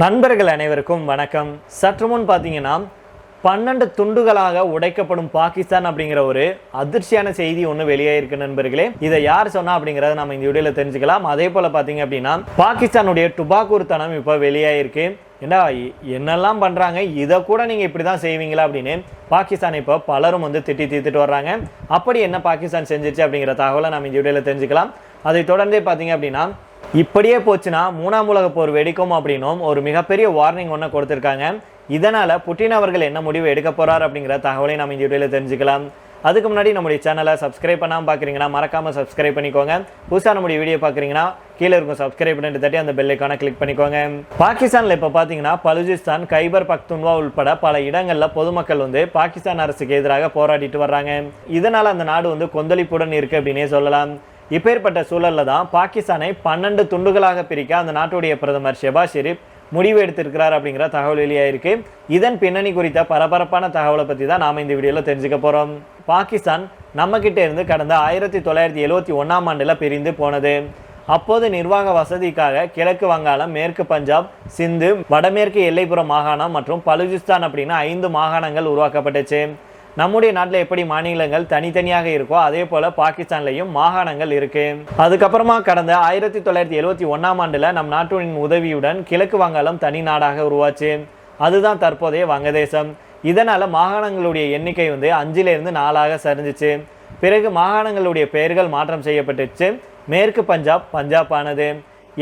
நண்பர்கள் அனைவருக்கும் வணக்கம். சற்று முன் பார்த்தீங்கன்னா 12 துண்டுகளாக உடைக்கப்படும் பாகிஸ்தான் அப்படிங்கிற ஒரு அதிர்ச்சியான செய்தி ஒன்று வெளியாயிருக்கு நண்பர்களே. இதை யார் சொன்னா அப்படிங்கிறத நம்ம இந்த வீடியோவில் தெரிஞ்சுக்கலாம். அதே போல் பார்த்தீங்க அப்படின்னா பாகிஸ்தானுடைய டுபாக்கூர்த்தனம் இப்போ வெளியாயிருக்கு. ஏன்னா என்னெல்லாம் பண்ணுறாங்க, இதை கூட நீங்கள் இப்படி தான் செய்வீங்களா அப்படின்னு பாகிஸ்தான் இப்போ பலரும் திட்டி தீர்த்துட்டு வர்றாங்க. அப்படி என்ன பாகிஸ்தான் செஞ்சிருச்சு அப்படிங்கிற தகவலை நம்ம இந்த வீடியோவில் தெரிஞ்சுக்கலாம். அதை தொடர்ந்தே பார்த்தீங்க அப்படின்னா இப்படியே போச்சுன்னா 3ஆம் உலக போர் வெடிக்கும் அப்படின்னும் ஒரு மிகப்பெரிய வார்னிங் ஒன்று கொடுத்துருக்காங்க. இதனால் புட்டின் அவர்கள் என்ன முடிவு எடுக்க போகிறார் அப்படிங்கிற தகவலை நம்ம இந்த வீடியோவில் தெரிஞ்சுக்கலாம். அதுக்கு முன்னாடி நம்முடைய சேனலை சப்ஸ்கிரைப் பண்ணாமல் பார்க்குறீங்கன்னா மறக்காமல் சப்ஸ்கிரைப் பண்ணிக்கோங்க. புதுசாக நம்முடைய வீடியோ பார்க்குறீங்கன்னா கீழே இருக்கும் சப்ஸ்கிரைப் பண்ணிட்டு தட்டி அந்த பெல் ஐக்கானை கிளிக் பண்ணிக்கோங்க. பாகிஸ்தானில் இப்போ பார்த்தீங்கன்னா பலுச்சிஸ்தான், கைபர் பக்துன்வா உள்பட பல இடங்களில் பொதுமக்கள் பாகிஸ்தான் அரசுக்கு எதிராக போராடிட்டு வர்றாங்க. இதனால் அந்த நாடு கொந்தளிப்புடன் இருக்குது அப்படின்னே சொல்லலாம். இப்பேற்பட்ட சூழலில் தான் பாகிஸ்தானை 12 துண்டுகளாக பிரிக்க அந்த நாட்டுடைய பிரதமர் ஷெபாஸ் ஷெரீப் முடிவு எடுத்திருக்கிறார் அப்படிங்கிற தகவல் வெளியாயிருக்கு. இதன் பின்னணி குறித்த பரபரப்பான தகவலை பற்றி தான் நாம் இந்த வீடியோவில் தெரிஞ்சுக்க போகிறோம். பாகிஸ்தான் நம்மக்கிட்ட இருந்து கடந்த 1971ஆம் ஆண்டில் பிரிந்து போனது. அப்போது நிர்வாக வசதிக்காக கிழக்கு வங்காளம், மேற்கு பஞ்சாப், சிந்து, வடமேற்கு எல்லைப்புற மாகாணம் மற்றும் பலுச்சிஸ்தான் அப்படின்னு 5 மாகாணங்கள் உருவாக்கப்பட்டுச்சு. நம்முடைய நாட்டில் எப்படி மாநிலங்கள் தனித்தனியாக இருக்கோ அதே போல பாகிஸ்தான்லையும் மாகாணங்கள் இருக்கு. அதுக்கப்புறமா கடந்த 1971ஆம் ஆண்டில் நம் நாட்டின் உதவியுடன் கிழக்கு வங்காளம் தனி நாடாக உருவாச்சு. அதுதான் தற்போதைய வங்கதேசம். இதனால மாகாணங்களுடைய எண்ணிக்கை 5லிருந்து 4ஆக சரிஞ்சிச்சு. பிறகு மாகாணங்களுடைய பெயர்கள் மாற்றம் செய்யப்பட்டுச்சு. மேற்கு பஞ்சாப் ஆனது.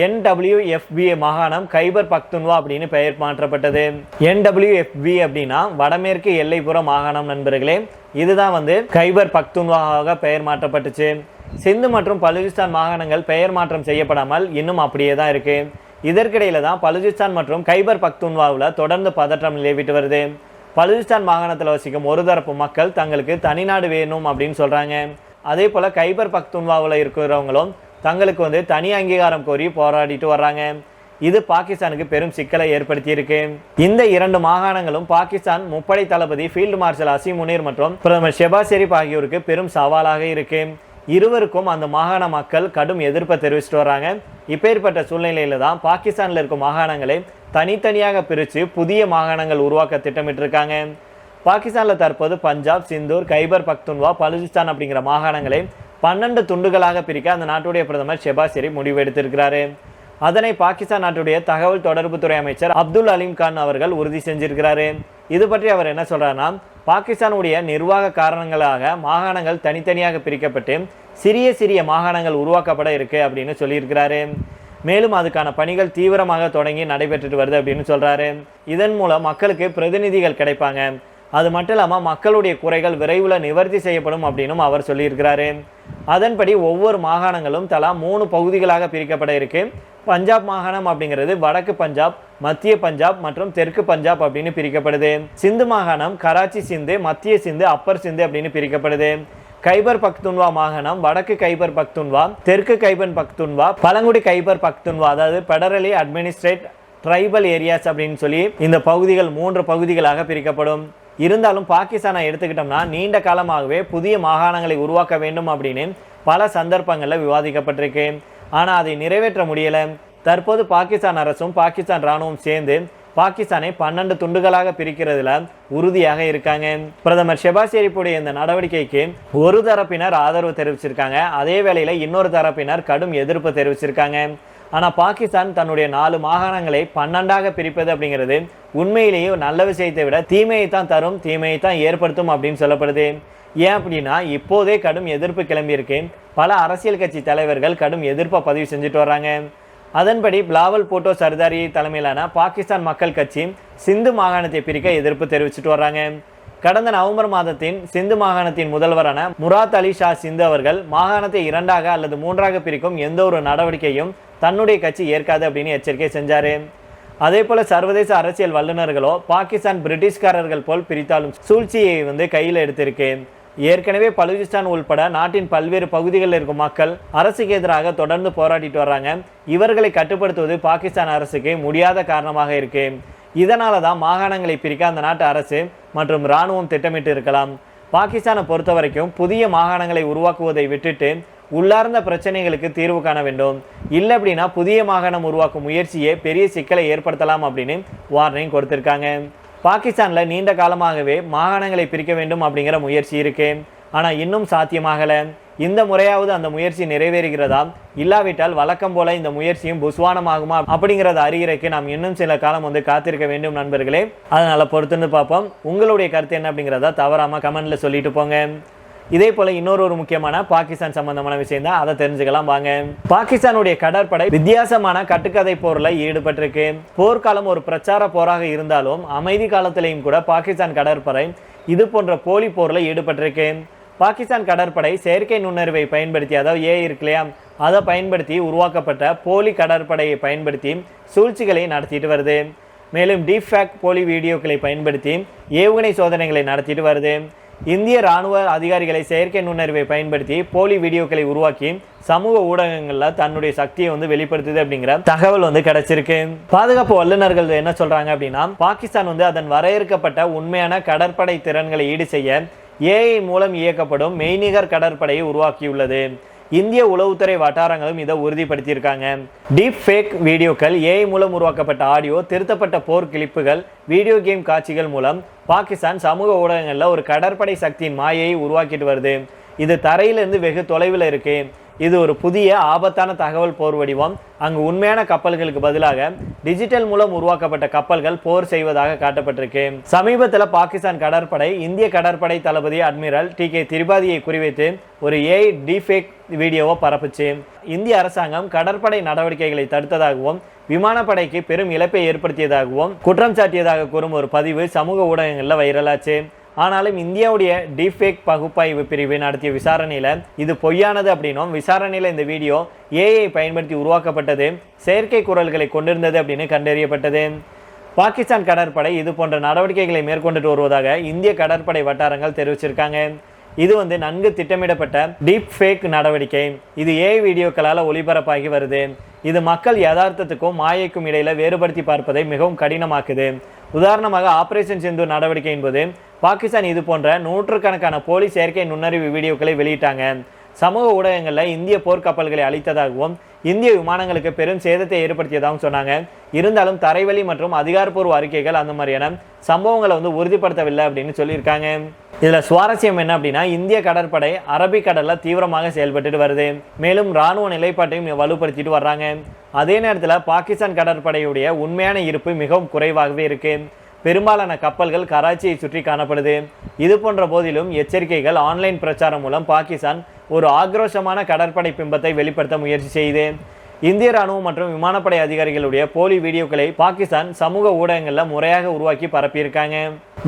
NWFB மாகாணம் கைபர் பக்துன்வா அப்படின்னு பெயர் மாற்றப்பட்டது. NWFB அப்படின்னா வடமேற்கு எல்லைப்புற மாகாணம் நண்பர்களே. இதுதான் கைபர் பக்துன்வாவாக பெயர் மாற்றப்பட்டுச்சு. சிந்து மற்றும் பலுச்சிஸ்தான் மாகாணங்கள் பெயர் மாற்றம் செய்யப்படாமல் இன்னும் அப்படியே தான் இருக்கு. இதற்கிடையில தான் பலுச்சிஸ்தான் மற்றும் கைபர் பக்துன்வாவில் தொடர்ந்து பதற்றம் நிலவிட்டு வருது. பலுச்சிஸ்தான் மாகாணத்தில் வசிக்கும் ஒரு தரப்பு மக்கள் தங்களுக்கு தனிநாடு வேணும் அப்படின்னு சொல்றாங்க. அதே போல கைபர் பக்துன்வாவில் இருக்கிறவங்களும் தங்களுக்கு தனி அங்கீகாரம் கோரி போராடிட்டு வர்றாங்க. இது பாகிஸ்தானுக்கு பெரும் சிக்கலை ஏற்படுத்தி இருக்கு. இந்த 2 மாகாணங்களும் பாகிஸ்தான் முப்படை தளபதி ஃபீல்டு மார்ஷல் அசீம் முனீர் மற்றும் பிரதமர் ஷெபாஸ் ஷெரீப் ஆகியோருக்கு பெரும் சவாலாக இருக்கு. இருவருக்கும் அந்த மாகாண மக்கள் கடும் எதிர்ப்பை தெரிவிச்சுட்டு வர்றாங்க. இப்பேற்பட்ட சூழ்நிலையில தான் பாகிஸ்தானில் இருக்கும் மாகாணங்களை தனித்தனியாக பிரித்து புதிய மாகாணங்கள் உருவாக்க திட்டமிட்டிருக்காங்க. பாகிஸ்தானில் தற்போது பஞ்சாப், சிந்தூர், கைபர் பக்துன்வா, பலுச்சிஸ்தான் அப்படிங்கிற மாகாணங்களை 12 துண்டுகளாக பிரிக்க அந்த நாட்டுடைய பிரதமர் ஷெபாஸ் ஷெரீப் முடிவு எடுத்திருக்கிறாரு. அதனை பாகிஸ்தான் நாட்டுடைய தகவல் தொடர்புத்துறை அமைச்சர் அப்துல் அலீம் கான் அவர்கள் உறுதி செஞ்சிருக்கிறாரு. இது பற்றி அவர் என்ன சொல்றாருன்னா, பாகிஸ்தானுடைய நிர்வாக காரணங்களாக மாகாணங்கள் தனித்தனியாக பிரிக்கப்பட்டு சிறிய சிறிய மாகாணங்கள் உருவாக்கப்பட இருக்கு அப்படின்னு சொல்லியிருக்கிறாரு. மேலும் அதுக்கான பணிகள் தீவிரமாக தொடங்கி நடைபெற்றுட்டு வருது அப்படின்னு சொல்றாரு. இதன் மூலம் மக்களுக்கு பிரதிநிதிகள் கிடைப்பாங்க. அது மட்டும் இல்லாமல் மக்களுடைய குறைகள் விரைவில் நிவர்த்தி செய்யப்படும் அப்படின்னும் அவர் சொல்லியிருக்கிறாரு. அதன்படி ஒவ்வொரு மாகாணங்களும் தலா 3 பகுதிகளாக பிரிக்கப்பட இருக்கு. பஞ்சாப் மாகாணம் அப்படிங்கிறது வடக்கு பஞ்சாப், மத்திய பஞ்சாப் மற்றும் தெற்கு பஞ்சாப் அப்படின்னு பிரிக்கப்படுது. சிந்து மாகாணம் கராச்சி சிந்து, மத்திய சிந்து, அப்பர் சிந்து அப்படின்னு பிரிக்கப்படுது. கைபர் பக்துன்வா மாகாணம் வடக்கு கைபர் பக்துன்வா, தெற்கு கைபர் பக்துன்வா, பழங்குடி கைபர் பக்துன்வா, அதாவது பெடரலி அட்மினிஸ்ட்ரேட் ட்ரைபல் ஏரியாஸ் அப்படின்னு சொல்லி இந்த பகுதிகள் 3 பகுதிகளாக பிரிக்கப்படும். இருந்தாலும் பாகிஸ்தானை எடுத்துக்கிட்டோம்னா நீண்ட காலமாகவே புதிய மாகாணங்களை உருவாக்க வேண்டும் அப்படின்னு பல சந்தர்ப்பங்களில் விவாதிக்கப்பட்டிருக்கு. ஆனால் அதை நிறைவேற்ற முடியலை. தற்போது பாகிஸ்தான் அரசும் பாகிஸ்தான் இராணுவம் சேர்ந்து பாகிஸ்தானை 12 துண்டுகளாக பிரிக்கிறதுல உறுதியாக இருக்காங்க. பிரதமர் ஷெபாஸ் ஷெரீப்புடைய இந்த நடவடிக்கைக்கு ஒரு தரப்பினர் ஆதரவு தெரிவிச்சிருக்காங்க. அதே வேளையில் இன்னொரு தரப்பினர் கடும் எதிர்ப்பு தெரிவிச்சிருக்காங்க. ஆனால் பாகிஸ்தான் தன்னுடைய 4 மாகாணங்களை 12ஆக பிரிப்பது அப்படிங்கிறது உண்மையிலேயே நல்ல விஷயத்தை விட தீமையை தான் தரும், தீமையை தான் ஏற்படுத்தும் அப்படின்னு சொல்லப்படுது. ஏன் அப்படின்னா இப்போதே கடும் எதிர்ப்பு கிளம்பியிருக்கு. பல அரசியல் கட்சி தலைவர்கள் கடும் எதிர்ப்பை பதிவு செஞ்சுட்டு வர்றாங்க. அதன்படி பிலாவல் பூட்டோ சர்தாரி தலைமையிலான பாகிஸ்தான் மக்கள் கட்சி சிந்து மாகாணத்தை பிரிக்க எதிர்ப்பு தெரிவிச்சுட்டு வர்றாங்க. கடந்த நவம்பர் மாதத்தின் சிந்து மாகாணத்தின் முதல்வரான முராத் அலி ஷா சிந்து அவர்கள் மாகாணத்தை 2ஆக அல்லது 3ஆக பிரிக்கும் எந்த ஒரு நடவடிக்கையும் தன்னுடைய கட்சி ஏற்காது அப்படின்னு எச்சரிக்கை செஞ்சாரு. அதே போல சர்வதேச அரசியல் வல்லுநர்களோ பாகிஸ்தான் பிரிட்டிஷ்காரர்கள் போல் பிரித்தாலும் சூழ்ச்சியை கையில் எடுத்திருக்கு. ஏற்கனவே பலுச்சிஸ்தான் உள்பட நாட்டின் பல்வேறு பகுதிகளில் இருக்கும் மக்கள் அரசுக்கு எதிராக தொடர்ந்து போராடிட்டு வர்றாங்க. இவர்களை கட்டுப்படுத்துவது பாகிஸ்தான் அரசுக்கு முடியாத காரணமாக இருக்கு. இதனால தான் மாகாணங்களை பிரிக்க அந்த நாட்டு அரசு மற்றும் இராணுவம் திட்டமிட்டு இருக்கலாம். பாகிஸ்தானை பொறுத்த வரைக்கும் புதிய மாகாணங்களை உருவாக்குவதை விட்டுட்டு உள்ளார்ந்த பிரச்சனைகளுக்கு தீர்வு காண வேண்டும். இல்லை அப்படின்னா புதிய மாகாணம் உருவாக்கும் முயற்சியே பெரிய சிக்கலை ஏற்படுத்தலாம் அப்படின்னு வார்னிங் கொடுத்திருக்காங்க. பாகிஸ்தானில் நீண்ட காலமாகவே மாகாணங்களை பிரிக்க வேண்டும் அப்படிங்கிற முயற்சி இருக்கு. ஆனால் இன்னும் சாத்தியமாகலை. இந்த முறையாவது அந்த முயற்சி நிறைவேறுகிறதா, இல்லாவிட்டால் வழக்கம் போல இந்த முயற்சியும் புஸ்வானமாகுமா அப்படிங்கிறத அறிகிறதுக்கு நாம் இன்னும் சில காலம் காத்திருக்க வேண்டும் நண்பர்களே. அதனால பொறுத்துன்னு பார்ப்போம். உங்களுடைய கருத்து என்ன அப்படிங்கிறத தவறாம கமெண்ட்ல சொல்லிட்டு போங்க. இதே போல இன்னொரு முக்கியமான பாகிஸ்தான் சம்பந்தமான விஷயம் தான், அதை தெரிஞ்சுக்கலாம் வாங்க. பாகிஸ்தானுடைய கடற்படை வித்தியாசமான கட்டுக்கதை போர்ல ஈடுபட்டிருக்கு. போர்க்காலம் ஒரு பிரச்சார போராக இருந்தாலும் அமைதி காலத்திலையும் கூட பாகிஸ்தான் கடற்படை இது போன்ற போலி போர்ல ஈடுபட்டிருக்கு. பாகிஸ்தான் கடற்படை செயற்கை நுண்ணறிவை பயன்படுத்தி, அதாவது ஏஐ இருக்கு இல்லையா, அதை பயன்படுத்தி உருவாக்கப்பட்ட போலி கடற்படையை பயன்படுத்தி சூழ்ச்சிகளை நடத்திட்டு வருது. மேலும் டீஃபேக் போலி வீடியோக்களை பயன்படுத்தி ஏவுகணை சோதனைகளை நடத்திட்டு வருது. இந்திய ராணுவ அதிகாரிகளை செயற்கை நுண்ணறிவை பயன்படுத்தி போலி வீடியோக்களை உருவாக்கி சமூக ஊடகங்கள்ல தன்னுடைய சக்தியை வெளிப்படுத்துது அப்படிங்கிற தகவல் கிடைச்சிருக்கு. பாதுகாப்பு வல்லுநர்கள் என்ன சொல்றாங்க அப்படின்னா, பாகிஸ்தான் அதன் வரையறுக்கப்பட்ட உண்மையான கடற்படை திறன்களை ஈடு செய்ய ஏஐ மூலம் இயக்கப்படும் மெய்நிகர் கடற்படையை உருவாக்கியுள்ளது. இந்திய உளவுத்துறை வட்டாரங்களும் இதை உறுதிப்படுத்தியிருக்காங்க. டீப் ஃபேக் வீடியோக்கள், ஏஐ மூலம் உருவாக்கப்பட்ட ஆடியோ, திருத்தப்பட்ட போர் கிளிப்புகள், வீடியோ கேம் காட்சிகள் மூலம் பாகிஸ்தான் சமூக ஊடகங்களில் ஒரு கடற்படை சக்தியின் மாயையை உருவாக்கிட்டு வருது. இது தரையிலிருந்து வெகு தொலைவில் இருக்கு. இது ஒரு புதிய ஆபத்தான தகவல் போர் வடிவம். அங்கு உண்மையான கப்பல்களுக்கு பதிலாக டிஜிட்டல் மூலம் உருவாக்கப்பட்ட கப்பல்கள் போர் செய்வதாக காட்டப்பட்டிருக்கு. சமீபத்தில் பாகிஸ்தான் கடற்படை இந்திய கடற்படை தளபதி அட்மிரல் TK திரிபாதியை குறிவைத்து ஒரு ஏஐ டீஃபேக் வீடியோவை பரப்புச்சு. இந்திய அரசாங்கம் கடற்படை நடவடிக்கைகளை தடுத்ததாகவும் விமானப்படைக்கு பெரும் இழப்பை ஏற்படுத்தியதாகவும் குற்றம் சாட்டியதாக கூறும் ஒரு பதிவு சமூக ஊடகங்களில் வைரலாச்சு. ஆனாலும் இந்தியாவுடைய டீஃபேக் பகுப்பாய்வு பிரிவு நடத்திய விசாரணையில் இது பொய்யானது அப்படின்னும், விசாரணையில் இந்த வீடியோ ஏஐ பயன்படுத்தி உருவாக்கப்பட்டது, செயற்கை குரல்களை கொண்டிருந்தது அப்படின்னு கண்டறியப்பட்டது. பாகிஸ்தான் கடற்படை இது போன்ற நடவடிக்கைகளை மேற்கொண்டுட்டு வருவதாக இந்திய கடற்படை வட்டாரங்கள் தெரிவிச்சிருக்காங்க. இது நன்கு திட்டமிடப்பட்ட டீப் ஃபேக் நடவடிக்கை. இது ஏஐ வீடியோக்களால் ஒளிபரப்பாகி வருது. இது மக்கள் யதார்த்தத்துக்கும் மாயைக்கும் இடையில வேறுபடுத்தி பார்ப்பதை மிகவும் கடினமாக்குது. உதாரணமாக ஆபரேஷன் சிந்தூர் நடவடிக்கை என்பது பாகிஸ்தான் இது போன்ற நூற்றுக்கணக்கான போலி செயற்கை நுண்ணறிவு வீடியோக்களை வெளியிட்டாங்க. சமூக ஊடகங்களில் இந்திய போர்க்கப்பல்களை அழித்ததாகவும் இந்திய விமானங்களுக்கு பெரும் சேதத்தை ஏற்படுத்தியதாகவும் சொன்னாங்க. இருந்தாலும் தரைவழி மற்றும் அதிகாரப்பூர்வ அறிக்கைகள் அந்த மாதிரியான சம்பவங்களை உறுதிப்படுத்தவில்லை அப்படின்னு சொல்லியிருக்காங்க. இதுல சுவாரஸ்யம் என்ன அப்படின்னா, இந்திய கடற்படை அரபிக்கடல்ல தீவிரமாக செயல்பட்டு வருது. மேலும் ராணுவ நிலைப்பாட்டையும் வலுப்படுத்திட்டு வர்றாங்க. அதே நேரத்தில் பாகிஸ்தான் கடற்படையுடைய உண்மையான இருப்பு மிகவும் குறைவாகவே இருக்கு. பெரும்பாலான கப்பல்கள் கராச்சியை சுற்றி காணப்படுது. இது போன்ற போதிலும் எச்சரிக்கைகள் ஆன்லைன் பிரச்சாரம் மூலம் பாகிஸ்தான் ஒரு ஆக்ரோஷமான கடற்படை பிம்பத்தை வெளிப்படுத்த முயற்சி செய்யுது. இந்திய ராணுவம் மற்றும் விமானப்படை அதிகாரிகளுடைய போலி வீடியோக்களை பாகிஸ்தான் சமூக ஊடகங்களில் முறையாக உருவாக்கி பரப்பியிருக்காங்க.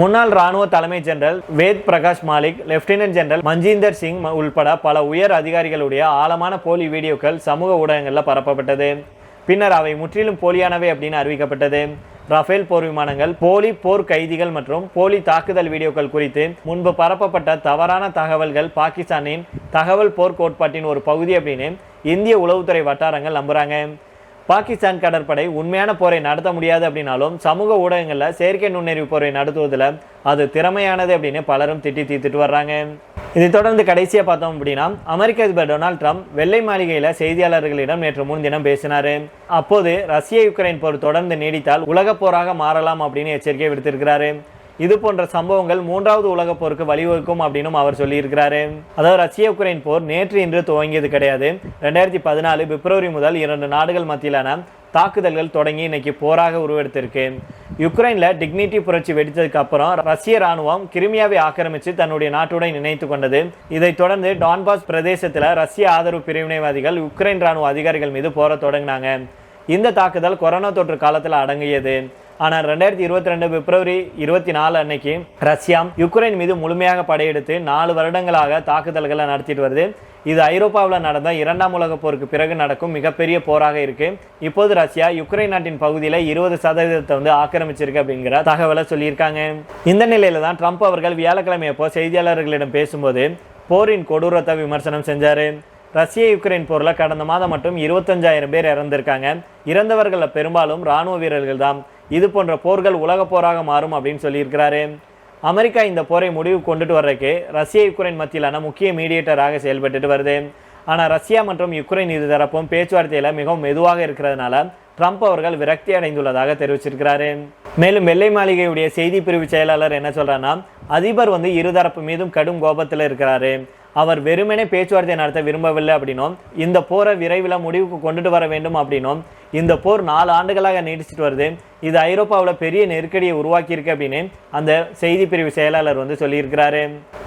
முன்னாள் ராணுவ தலைமை general Ved Prakash Malik, lieutenant general Manjinder Singh உள்பட பல உயர் அதிகாரிகளுடைய ஆழமான போலி வீடியோக்கள் சமூக ஊடகங்களில் பரப்பப்பட்டது. பின்னர் அவை முற்றிலும் போலியானவை அப்படின்னு அறிவிக்கப்பட்டது. ரஃபேல் போர் விமானங்கள், போலி போர் கைதிகள் மற்றும் போலி தாக்குதல் வீடியோக்கள் குறித்து முன்பு பரப்பப்பட்ட தவறான தகவல்கள் பாகிஸ்தானின் தகவல் போர் கோட்பாட்டின் ஒரு பகுதி அப்படின்னு இந்திய உளவுத்துறை வட்டாரங்கள் நம்புறாங்க. பாகிஸ்தான் கடற்படை உண்மையான போரை நடத்த முடியாது அப்படின்னாலும் சமூக ஊடகங்களில் செயற்கை நுண்ணறிவு போரை நடத்துவதில் அது திறமையானது அப்படின்னு பலரும் திட்டி தீர்த்துட்டு வர்றாங்க. இதை தொடர்ந்து கடைசியாக பார்த்தோம் அப்படின்னா, அமெரிக்க அதிபர் டொனால்ட் ட்ரம்ப் வெள்ளை மாளிகையில் செய்தியாளர்களிடம் நேற்று முன்தினம் பேசினார். அப்போது ரஷ்ய யுக்ரைன் போர் தொடர்ந்து நீடித்தால் உலகப் போராக மாறலாம் அப்படின்னு எச்சரிக்கை விடுத்திருக்கிறாரு. இது போன்ற சம்பவங்கள் மூன்றாவது உலகப் போருக்கு வழிவகுக்கும் அப்படின்னு அவர் சொல்லியிருக்கிறாரு. அதாவது ரஷ்ய உக்ரைன் போர் நேற்று இன்று துவங்கியது கிடையாது. 2014 பிப்ரவரி முதல் 2 நாடுகள் மத்தியிலான தாக்குதல்கள் தொடங்கி இன்னைக்கு போராக உருவெடுத்திருக்கு. யுக்ரைன்ல டிக்னிட்டி புரட்சி வெடித்ததுக்கு அப்புறம் ரஷ்ய ராணுவம் கிரிமியாவை ஆக்கிரமித்து தன்னுடைய நாட்டுடன் இணைத்து கொண்டது. இதைத் தொடர்ந்து டான்பாஸ் பிரதேசத்தில் ரஷ்ய ஆதரவு பிரிவினைவாதிகள் உக்ரைன் ராணுவ அதிகாரிகள் மீது போர தொடங்கினாங்க. இந்த தாக்குதல் கொரோனா தொற்று காலத்தில் அடங்கியது. ஆனால் 2022 பிப்ரவரி 24 அன்னைக்கு ரஷ்யா யுக்ரைன் மீது முழுமையாக படையெடுத்து 4 வருடங்களாக தாக்குதல்களை நடத்திட்டு வருது. இது ஐரோப்பாவில் நடந்த 2ஆம் உலகப் போருக்கு பிறகு நடக்கும் மிகப்பெரிய போராக இருக்கு. இப்போது ரஷ்யா யுக்ரைன் நாட்டின் பகுதியில் 20% ஆக்கிரமிச்சிருக்கு அப்படிங்கிற தகவலை சொல்லியிருக்காங்க. இந்த நிலையில தான் ட்ரம்ப் அவர்கள் வியாழக்கிழமை அப்போ செய்தியாளர்களிடம் பேசும்போது போரின் கொடூரத்தை விமர்சனம் செஞ்சாரு. ரஷ்ய யுக்ரைன் போரில் கடந்த மாதம் மட்டும் 25,000 பேர் இறந்திருக்காங்க. இறந்தவர்களில் பெரும்பாலும் இராணுவ வீரர்கள் தான். இது போன்ற போர்கள் உலக போராக மாறும் அப்படின்னு சொல்லியிருக்கிறாரு. அமெரிக்கா இந்த போரை முடிவு கொண்டுட்டு வர்றதுக்கு ரஷ்ய யுக்ரைன் மத்தியிலான முக்கிய மீடியேட்டராக செயல்பட்டு வருது. ஆனால் ரஷ்யா மற்றும் யுக்ரைன் இருதரப்பும் பேச்சுவார்த்தையில் மிகவும் மெதுவாக இருக்கிறதுனால ட்ரம்ப் அவர்கள் விரக்தி அடைந்துள்ளதாக தெரிவிச்சிருக்கிறாரு. மேலும் வெள்ளை மாளிகையுடைய செய்தி பிரிவு செயலாளர் என்ன சொல்றாருன்னா, அதிபர் இருதரப்பு மீதும் கடும் கோபத்தில் இருக்கிறாரு. அவர் வெறுமனே பேச்சுவார்த்தை நடத்த விரும்பவில்லை அப்படின்னும், இந்த போரை விரைவில் முடிவுக்கு கொண்டுட்டு வர வேண்டும் அப்படின்னும், இந்த போர் 4 ஆண்டுகளாக நீடிச்சிட்டு வருது, இது ஐரோப்பாவில் பெரிய நெருக்கடியை உருவாக்கியிருக்கு அப்படின்னு அந்த செய்தி பிரிவு செயலாளர் சொல்லியிருக்கிறாரு.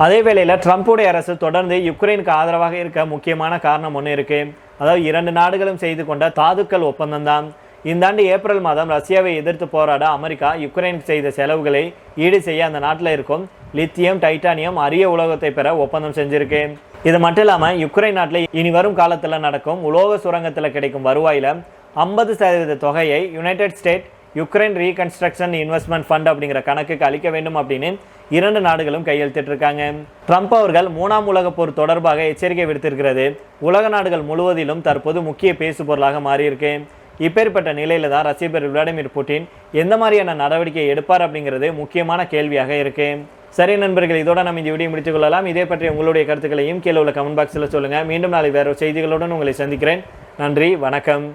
அதே வேளையில் ட்ரம்ப்புடைய அரசு தொடர்ந்து யுக்ரைனுக்கு ஆதரவாக இருக்க முக்கியமான காரணம் ஒன்று இருக்கு. அதாவது 2 நாடுகளும் செய்து கொண்ட தாதுக்கல் ஒப்பந்தம் தான். இந்த ஆண்டு ஏப்ரல் மாதம் ரஷ்யாவை எதிர்த்து போராட அமெரிக்கா யுக்ரைனுக்கு செய்த செலவுகளை ஈடு செய்ய அந்த நாட்டில் இருக்கும் லித்தியம், டைட்டானியம், அரிய உலோகத்தை பெற ஒப்பந்தம் செஞ்சிருக்கு. இது மட்டும் இல்லாமல் யுக்ரைன் நாட்டில் இனி வரும் காலத்தில் நடக்கும் உலோக சுரங்கத்தில் கிடைக்கும் வருவாயில் 50% தொகையை United state Ukraine reconstruction investment fund அப்படிங்கிற கணக்குக்கு அளிக்க வேண்டும் அப்படின்னு 2 நாடுகளும் கையெழுத்திட்டிருக்காங்க. ட்ரம்ப் அவர்கள் 3ஆம் உலகப் போர் தொடர்பாக எச்சரிக்கை விடுத்திருக்கிறது உலக நாடுகள் முழுவதிலும் தற்போது முக்கிய பேசு பொருளாக மாறியிருக்கு. இப்பேற்பட்ட நிலையில தான் ரஷ்ய அதிபர் விளாடிமிர் புட்டின் எந்த மாதிரியான நடவடிக்கை எடுப்பார் அப்படிங்கிறது முக்கியமான கேள்வியாக இருக்கு. சரி நண்பர்கள், இதோட நம்ம இந்த வீடியோ முடித்துக் கொள்ளலாம். இதே பற்றி உங்களுடைய கருத்துக்களையும் கீழே உள்ள கமெண்ட் பாக்ஸில் சொல்லுங்க. மீண்டும் நாளை வேறு செய்திகளுடன் உங்களை சந்திக்கிறேன். நன்றி, வணக்கம்.